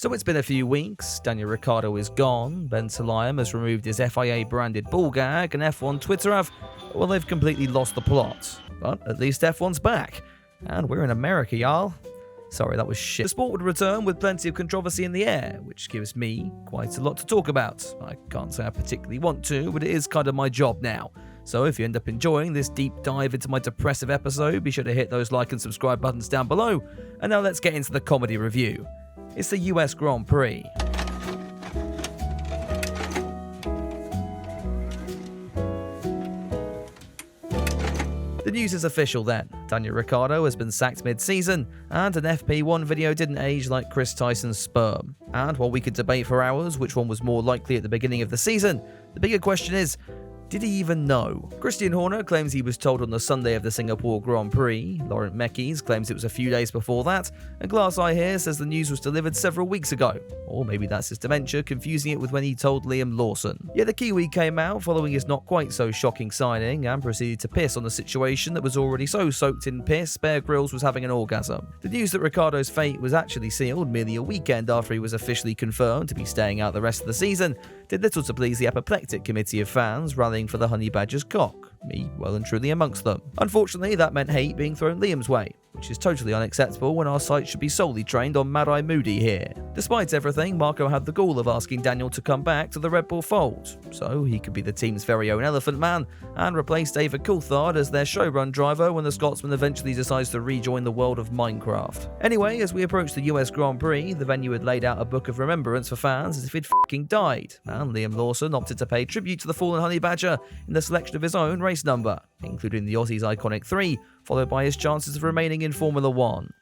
So it's been a few weeks, Daniel Ricciardo is gone, Ben Sulayem has removed his FIA-branded ball gag, and F1 Twitter they've completely lost the plot. But at least F1's back. And we're in America, y'all. Sorry, that was shit. The sport would return with plenty of controversy in the air, which gives me quite a lot to talk about. I can't say I particularly want to, but it is kind of my job now. So if you end up enjoying this deep dive into my depressive episode, be sure to hit those like and subscribe buttons down below. And now let's get into the comedy review. It's the US Grand Prix. The news is official then. Daniel Ricciardo has been sacked mid-season, and an FP1 video didn't age like Chris Tyson's sperm. And while we could debate for hours which one was more likely at the beginning of the season, the bigger question is, did he even know? Christian Horner claims he was told on the Sunday of the Singapore Grand Prix, Laurent Mekies claims it was a few days before that, and Glass Eye here says the news was delivered several weeks ago. Or maybe that's his dementia confusing it with when he told Liam Lawson. Yet the Kiwi came out following his not quite so shocking signing and proceeded to piss on the situation that was already so soaked in piss, Bear Grylls was having an orgasm. The news that Ricciardo's fate was actually sealed merely a weekend after he was officially confirmed to be staying out the rest of the season did little to please the apoplectic committee of fans rallying for the Honey Badger's cock, me well and truly amongst them. Unfortunately, that meant hate being thrown Liam's way, which is totally unacceptable when our site should be solely trained on Mad Eye Moody here. Despite everything, Marco had the gall of asking Daniel to come back to the Red Bull fold, so he could be the team's very own Elephant Man and replace David Coulthard as their showrun driver when the Scotsman eventually decides to rejoin the world of Minecraft. Anyway, as we approached the US Grand Prix, the venue had laid out a book of remembrance for fans as if he'd f***ing died, and Liam Lawson opted to pay tribute to the fallen Honey Badger in the selection of his own race number, including the Aussie's iconic 3, followed by his chances of remaining in Formula 1.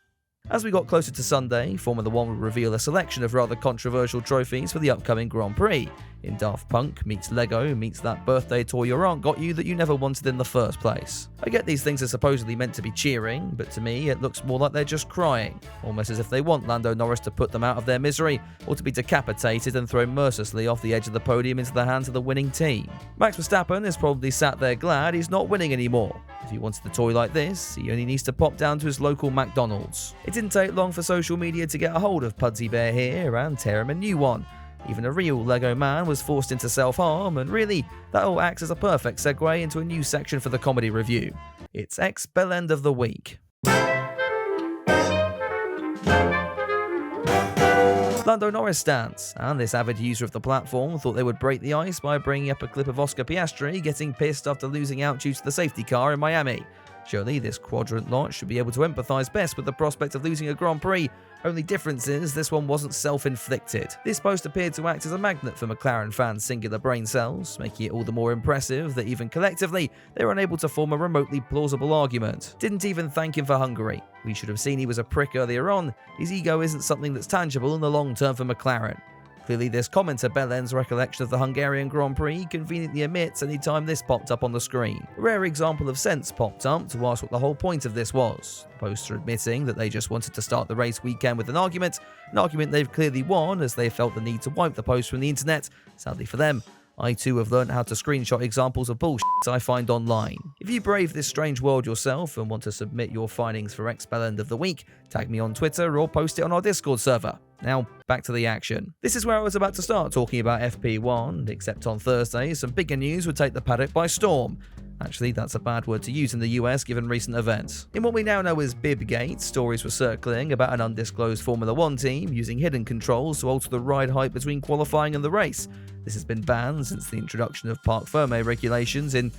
As we got closer to Sunday, Formula 1 would reveal a selection of rather controversial trophies for the upcoming Grand Prix. In Daft Punk meets Lego meets that birthday toy your aunt got you that you never wanted in the first place. I get these things are supposedly meant to be cheering, but to me it looks more like they're just crying, almost as if they want Lando Norris to put them out of their misery or to be decapitated and thrown mercilessly off the edge of the podium into the hands of the winning team. Max Verstappen is probably sat there glad he's not winning anymore. If he wanted a toy like this, he only needs to pop down to his local McDonald's. It didn't take long for social media to get a hold of Pudsey Bear here and tear him a new one. Even a real Lego man was forced into self-harm, and really, that all acts as a perfect segue into a new section for the comedy review. It's Ex-Bell End of the Week. Lando Norris stands, and this avid user of the platform thought they would break the ice by bringing up a clip of Oscar Piastri getting pissed after losing out due to the safety car in Miami. Surely this quadrant lot should be able to empathise best with the prospect of losing a Grand Prix. Only difference is this one wasn't self-inflicted. This post appeared to act as a magnet for McLaren fans' singular brain cells, making it all the more impressive that even collectively they were unable to form a remotely plausible argument. Didn't even thank him for Hungary. We should have seen he was a prick earlier on. His ego isn't something that's tangible in the long term for McLaren. Clearly, this commenter Bellen's recollection of the Hungarian Grand Prix conveniently omits any time this popped up on the screen. A rare example of sense popped up to ask what the whole point of this was. The poster admitting that they just wanted to start the race weekend with an argument they've clearly won as they felt the need to wipe the post from the internet. Sadly for them, I too have learned how to screenshot examples of bullshit I find online. If you brave this strange world yourself and want to submit your findings for Ex-Bell End of the Week, tag me on Twitter or post it on our Discord server. Now, back to the action. This is where I was about to start talking about FP1, except on Thursday, some bigger news would take the paddock by storm. Actually, that's a bad word to use in the US given recent events. In what we now know as Bibgate, stories were circling about an undisclosed Formula 1 team using hidden controls to alter the ride height between qualifying and the race. This has been banned since the introduction of Parc Fermé regulations in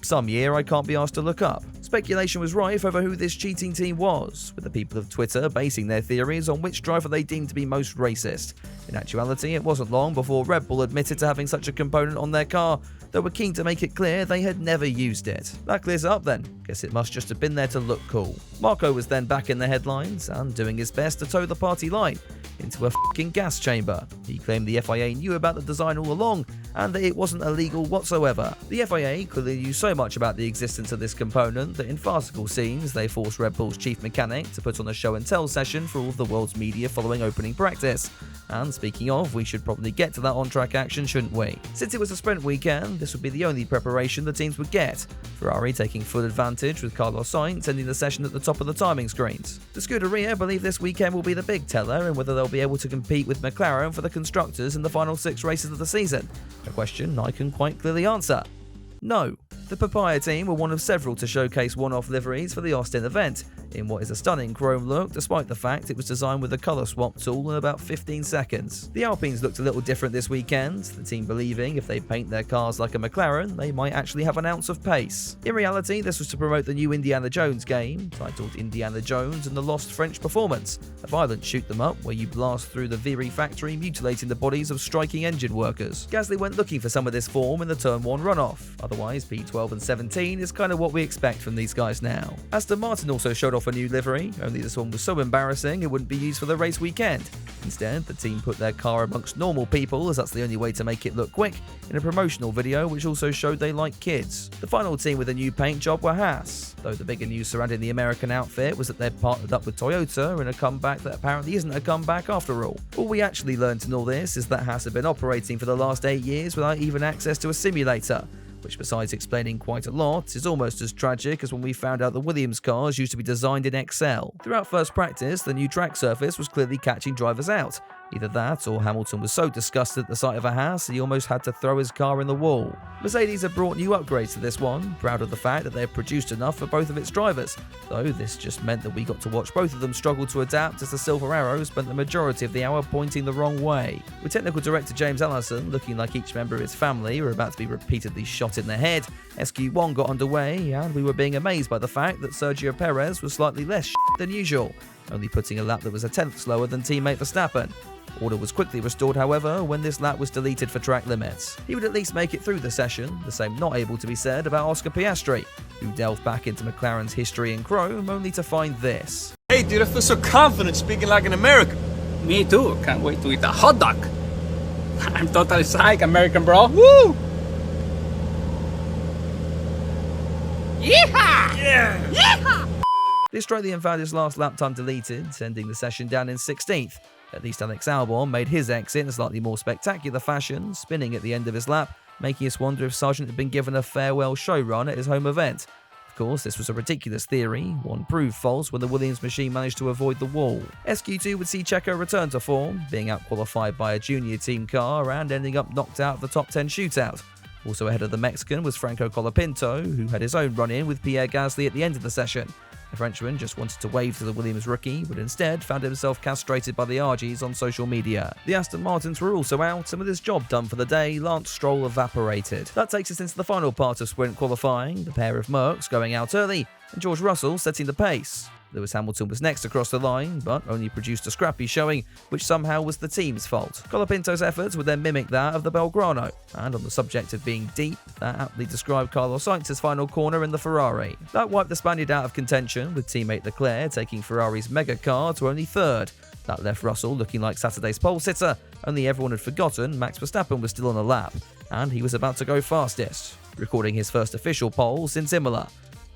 some year I can't be asked to look up. Speculation was rife over who this cheating team was, with the people of Twitter basing their theories on which driver they deemed to be most racist. In actuality, it wasn't long before Red Bull admitted to having such a component on their car, though were keen to make it clear they had never used it. That clears it up then. Guess it must just have been there to look cool. Marco was then back in the headlines and doing his best to toe the party line into a f***ing gas chamber. He claimed the FIA knew about the design all along and that it wasn't illegal whatsoever. The FIA clearly knew so much about the existence of this component that in farcical scenes they forced Red Bull's chief mechanic to put on a show and tell session for all of the world's media following opening practice. And speaking of, we should probably get to that on-track action, shouldn't we? Since it was a sprint weekend, this would be the only preparation the teams would get. Ferrari taking full advantage with Carlos Sainz ending the session at the top of the timing screens. The Scuderia believe this weekend will be the big teller in whether they'll be able to compete with McLaren for the constructors in the final 6 races of the season. A question I can quite clearly answer. No. The Papaya team were one of several to showcase one-off liveries for the Austin event, in what is a stunning chrome look despite the fact it was designed with a colour swap tool in about 15 seconds. The Alpines looked a little different this weekend, the team believing if they paint their cars like a McLaren, they might actually have an ounce of pace. In reality, this was to promote the new Indiana Jones game, titled Indiana Jones and the Lost French Performance, a violent shoot-them-up where you blast through the Viry factory mutilating the bodies of striking engine workers. Gasly went looking for some of this form in the Turn 1 runoff, otherwise P12 and 17 is kind of what we expect from these guys now. Aston Martin also showed off a new livery, only this one was so embarrassing it wouldn't be used for the race weekend. Instead, the team put their car amongst normal people, as that's the only way to make it look quick, in a promotional video which also showed they like kids. The final team with a new paint job were Haas, though the bigger news surrounding the American outfit was that they'd partnered up with Toyota in a comeback that apparently isn't a comeback after all. All we actually learned in all this is that Haas had been operating for the last 8 years without even access to a simulator, which besides explaining quite a lot, is almost as tragic as when we found out the Williams cars used to be designed in Excel. Throughout first practice, the new track surface was clearly catching drivers out. Either that, or Hamilton was so disgusted at the sight of a Haas he almost had to throw his car in the wall. Mercedes have brought new upgrades to this one, proud of the fact that they have produced enough for both of its drivers, though this just meant that we got to watch both of them struggle to adapt as the Silver Arrow spent the majority of the hour pointing the wrong way. With technical director James Allison looking like each member of his family were about to be repeatedly shot in the head, SQ1 got underway and we were being amazed by the fact that Sergio Perez was slightly less than usual, only putting a lap that was a tenth slower than teammate Verstappen. Order was quickly restored, however, when this lap was deleted for track limits. He would at least make it through the session, the same not able to be said about Oscar Piastri, who delved back into McLaren's history in chrome only to find this. Hey dude, I feel so confident speaking like an American. Me too, can't wait to eat a hot dog. I'm totally psyched, American bro. Woo! Yeehaw! Yeah! Yeehaw! The Australian found his last lap time deleted, sending the session down in 16th. At least Alex Albon made his exit in a slightly more spectacular fashion, spinning at the end of his lap, making us wonder if Sargent had been given a farewell show run at his home event. Of course, this was a ridiculous theory, one proved false when the Williams machine managed to avoid the wall. SQ2 would see Checo return to form, being outqualified by a junior team car and ending up knocked out of the top 10 shootout. Also ahead of the Mexican was Franco Colapinto, who had his own run-in with Pierre Gasly at the end of the session. The Frenchman just wanted to wave to the Williams rookie, but instead found himself castrated by the RGs on social media. The Aston Martins were also out, and with his job done for the day, Lance Stroll evaporated. That takes us into the final part of sprint qualifying, the pair of Mercs going out early, and George Russell setting the pace. Lewis Hamilton was next across the line, but only produced a scrappy showing, which somehow was the team's fault. Colapinto's efforts would then mimic that of the Belgrano, and on the subject of being deep, that aptly described Carlos Sainz's final corner in the Ferrari. That wiped the Spaniard out of contention, with teammate Leclerc taking Ferrari's mega car to only third. That left Russell looking like Saturday's pole sitter, only everyone had forgotten Max Verstappen was still on a lap, and he was about to go fastest, recording his first official pole since Imola.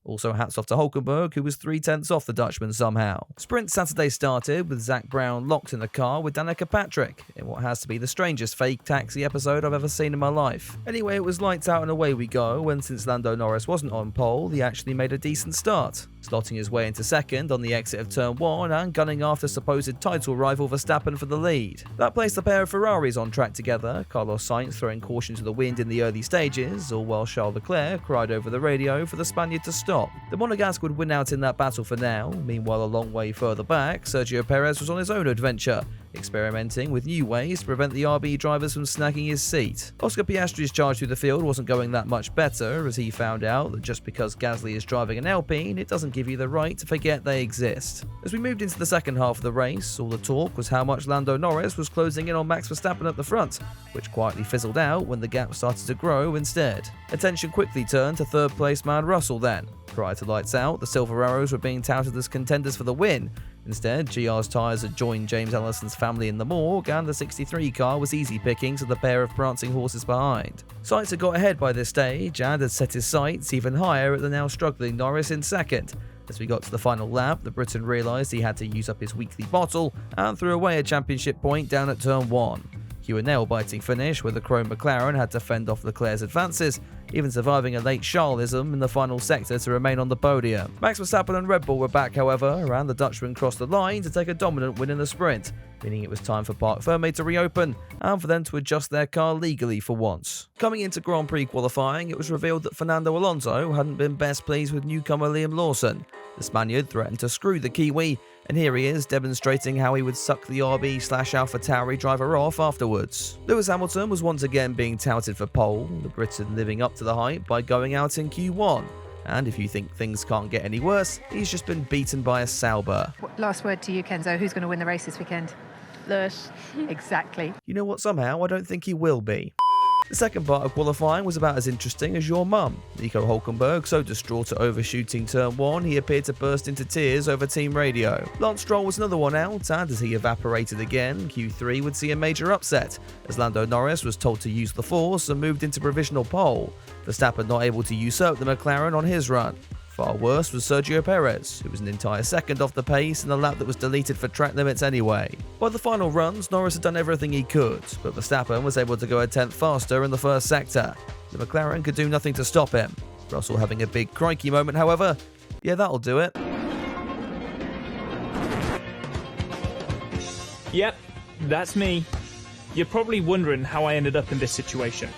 Also hats off to Hulkenberg, who was 3/10 off the Dutchman somehow. Sprint Saturday started with Zach Brown locked in the car with Danica Patrick, in what has to be the strangest fake taxi episode I've ever seen in my life. Anyway, it was lights out and away we go, and since Lando Norris wasn't on pole, he actually made a decent start, slotting his way into second on the exit of Turn 1 and gunning after supposed title rival Verstappen for the lead. That placed the pair of Ferraris on track together, Carlos Sainz throwing caution to the wind in the early stages, all while Charles Leclerc cried over the radio for the Spaniard to stop. The Monegasque would win out in that battle for now. Meanwhile, a long way further back, Sergio Perez was on his own adventure, experimenting with new ways to prevent the RB drivers from snagging his seat. Oscar Piastri's charge through the field wasn't going that much better, as he found out that just because Gasly is driving an Alpine, it doesn't give you the right to forget they exist. As we moved into the second half of the race, all the talk was how much Lando Norris was closing in on Max Verstappen at the front, which quietly fizzled out when the gap started to grow instead. Attention quickly turned to third place man Russell then. Prior to lights out, the Silver Arrows were being touted as contenders for the win. Instead, GR's tyres had joined James Ellison's family in the morgue, and the 63 car was easy pickings to the pair of prancing horses behind. Sainz had got ahead by this stage and had set his sights even higher at the now struggling Norris in second. As we got to the final lap, the Briton realised he had to use up his weekly bottle and threw away a championship point down at turn 1. Cue a nail-biting finish where the Chrome McLaren had to fend off Leclerc's advances, even surviving a late Charlism in the final sector to remain on the podium. Max Verstappen and Red Bull were back, however, and the Dutchman crossed the line to take a dominant win in the sprint, meaning it was time for Parc Fermé to reopen and for them to adjust their car legally for once. Coming into Grand Prix qualifying, it was revealed that Fernando Alonso hadn't been best pleased with newcomer Liam Lawson. The Spaniard threatened to screw the Kiwi, and here he is demonstrating how he would suck the RB/AlphaTauri driver off afterwards. Lewis Hamilton was once again being touted for pole, the Briton living up to the hype by going out in Q1. And if you think things can't get any worse, he's just been beaten by a Sauber. Last word to you, Kenzo. Who's going to win the race this weekend? Lewis. Exactly. You know what, somehow I don't think he will be. The second part of qualifying was about as interesting as your mum. Nico Hülkenberg, so distraught at overshooting turn 1, he appeared to burst into tears over team radio. Lance Stroll was another one out, and as he evaporated again, Q3 would see a major upset, as Lando Norris was told to use the force and moved into provisional pole, Verstappen not able to usurp the McLaren on his run. Far worse was Sergio Perez, who was an entire second off the pace in a lap that was deleted for track limits anyway. By the final runs, Norris had done everything he could, but Verstappen was able to go a tenth faster in the first sector. The McLaren could do nothing to stop him. Russell having a big crikey moment, however. Yeah, that'll do it. Yep, that's me. You're probably wondering how I ended up in this situation.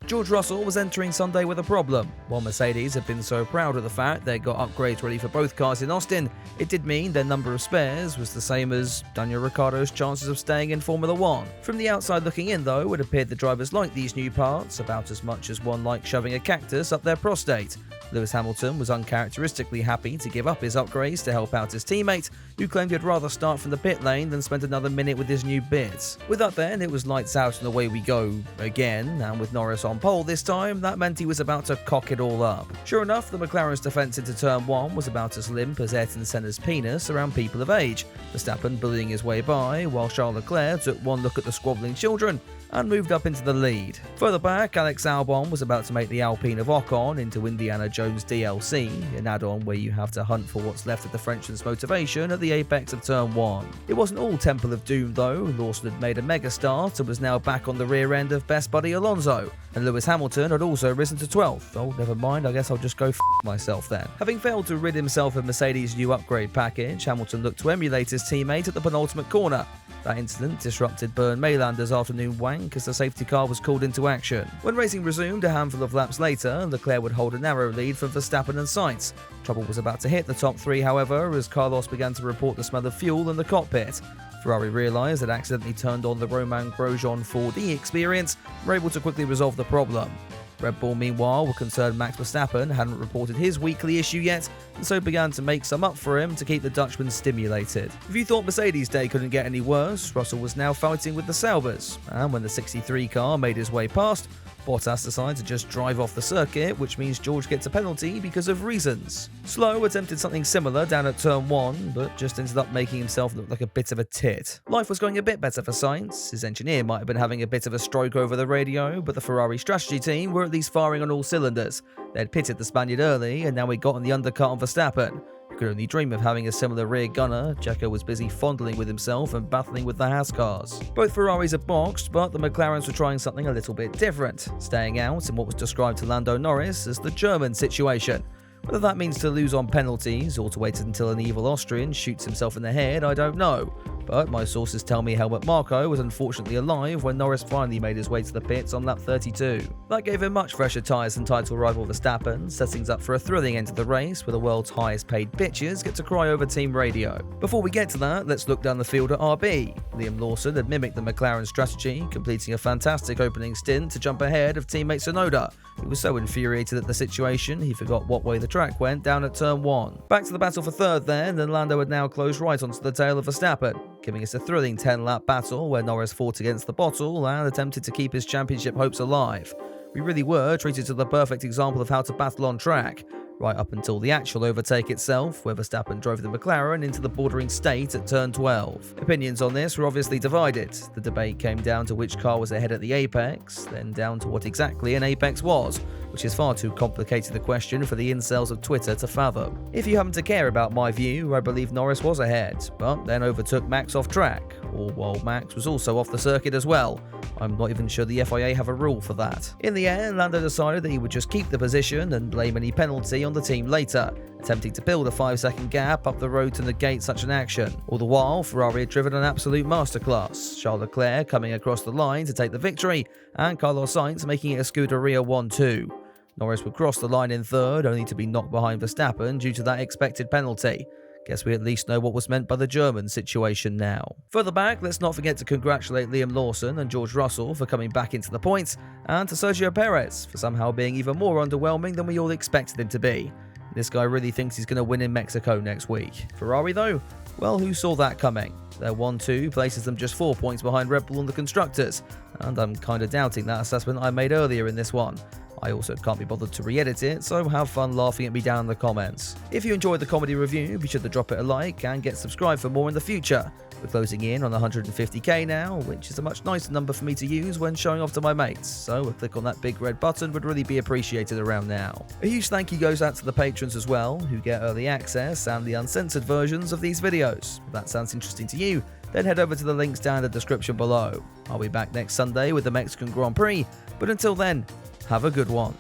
George Russell was entering Sunday with a problem. While Mercedes had been so proud of the fact they got upgrades ready for both cars in Austin, it did mean their number of spares was the same as Daniel Ricciardo's chances of staying in Formula 1. From the outside looking in though, it appeared the drivers liked these new parts about as much as one liked shoving a cactus up their prostate. Lewis Hamilton was uncharacteristically happy to give up his upgrades to help out his teammate, who claimed he'd rather start from the pit lane than spend another minute with his new bits. With that then, it was lights out and away we go again, and with Norris on pole this time, that meant he was about to cock it all up. Sure enough, the McLaren's defence into turn 1 was about as limp as Ayrton Senna's penis around people of age, Verstappen bullying his way by, while Charles Leclerc took one look at the squabbling children and moved up into the lead. Further back, Alex Albon was about to make the Alpine of Ocon into Indiana Jones DLC, an add-on where you have to hunt for what's left of the Frenchman's motivation at the apex of turn 1. It wasn't all Temple of Doom though. Lawson had made a mega start and was now back on the rear end of best buddy Alonso, and Lewis Hamilton had also risen to 12th. Oh, never mind, I guess I'll just go myself then. Having failed to rid himself of Mercedes' new upgrade package, Hamilton looked to emulate his teammate at the penultimate corner. That incident disrupted Bernd Maylander's afternoon wank as the safety car was called into action. When racing resumed a handful of laps later, Leclerc would hold a narrow lead from Verstappen and Sainz. Trouble was about to hit the top 3, however, as Carlos began to report the smell of fuel in the cockpit. Ferrari realised they'd accidentally turned on the Romain Grosjean 4D experience and were able to quickly resolve the problem. Red Bull, meanwhile, were concerned Max Verstappen hadn't reported his weekly issue yet, and so began to make some up for him to keep the Dutchman stimulated. If you thought Mercedes' day couldn't get any worse, Russell was now fighting with the Saubers, and when the 63 car made his way past, Bottas decided to just drive off the circuit, which means George gets a penalty because of reasons. Slow attempted something similar down at turn 1, but just ended up making himself look like a bit of a tit. Life was going a bit better for Sainz. His engineer might have been having a bit of a stroke over the radio, but the Ferrari strategy team were at least firing on all cylinders. They'd pitted the Spaniard early, and now he'd gotten the undercut on Verstappen. You could only dream of having a similar rear gunner. Checo was busy fondling with himself and battling with the Haas cars. Both Ferraris had boxed, but the McLarens were trying something a little bit different, staying out in what was described to Lando Norris as the German situation. Whether that means to lose on penalties or to wait until an evil Austrian shoots himself in the head, I don't know. But my sources tell me Helmut Marko was unfortunately alive when Norris finally made his way to the pits on lap 32. That gave him much fresher tyres than title rival Verstappen, setting us up for a thrilling end to the race where the world's highest paid bitches get to cry over team radio. Before we get to that, let's look down the field at RB. Liam Lawson had mimicked the McLaren strategy, completing a fantastic opening stint to jump ahead of teammate Tsunoda, who was so infuriated at the situation he forgot what way the track went down at turn 1. Back to the battle for third then, and Lando had now closed right onto the tail of Verstappen, giving us a thrilling 10-lap battle where Norris fought against the bottle and attempted to keep his championship hopes alive. We really were treated to the perfect example of how to battle on track, right up until the actual overtake itself, where Verstappen drove the McLaren into the bordering state at turn 12. Opinions on this were obviously divided. The debate came down to which car was ahead at the apex, then down to what exactly an apex was which is far too complicated a question for the incels of Twitter to fathom. If you happen to care about my view, I believe Norris was ahead, but then overtook Max off track, or while Max was also off the circuit as well. I'm not even sure the FIA have a rule for that. In the end, Lando decided that he would just keep the position and blame any penalty on the team later, attempting to build a 5-second gap up the road to negate such an action. All the while, Ferrari had driven an absolute masterclass, Charles Leclerc coming across the line to take the victory, and Carlos Sainz making it a Scuderia 1-2. Norris would cross the line in third, only to be knocked behind Verstappen due to that expected penalty. Guess we at least know what was meant by the German situation now. Further back, let's not forget to congratulate Liam Lawson and George Russell for coming back into the points, and to Sergio Perez for somehow being even more underwhelming than we all expected him to be. This guy really thinks he's going to win in Mexico next week. Ferrari though? Well, who saw that coming? Their 1-2 places them just 4 points behind Red Bull and the Constructors, and I'm kind of doubting that assessment I made earlier in this one. I also can't be bothered to re-edit it, so have fun laughing at me down in the comments. If you enjoyed the comedy review, be sure to drop it a like and get subscribed for more in the future. We're closing in on 150k now, which is a much nicer number for me to use when showing off to my mates, so a click on that big red button would really be appreciated around now. A huge thank you goes out to the patrons as well, who get early access and the uncensored versions of these videos. If that sounds interesting to you, then head over to the links down in the description below. I'll be back next Sunday with the Mexican Grand Prix, but until then, have a good one.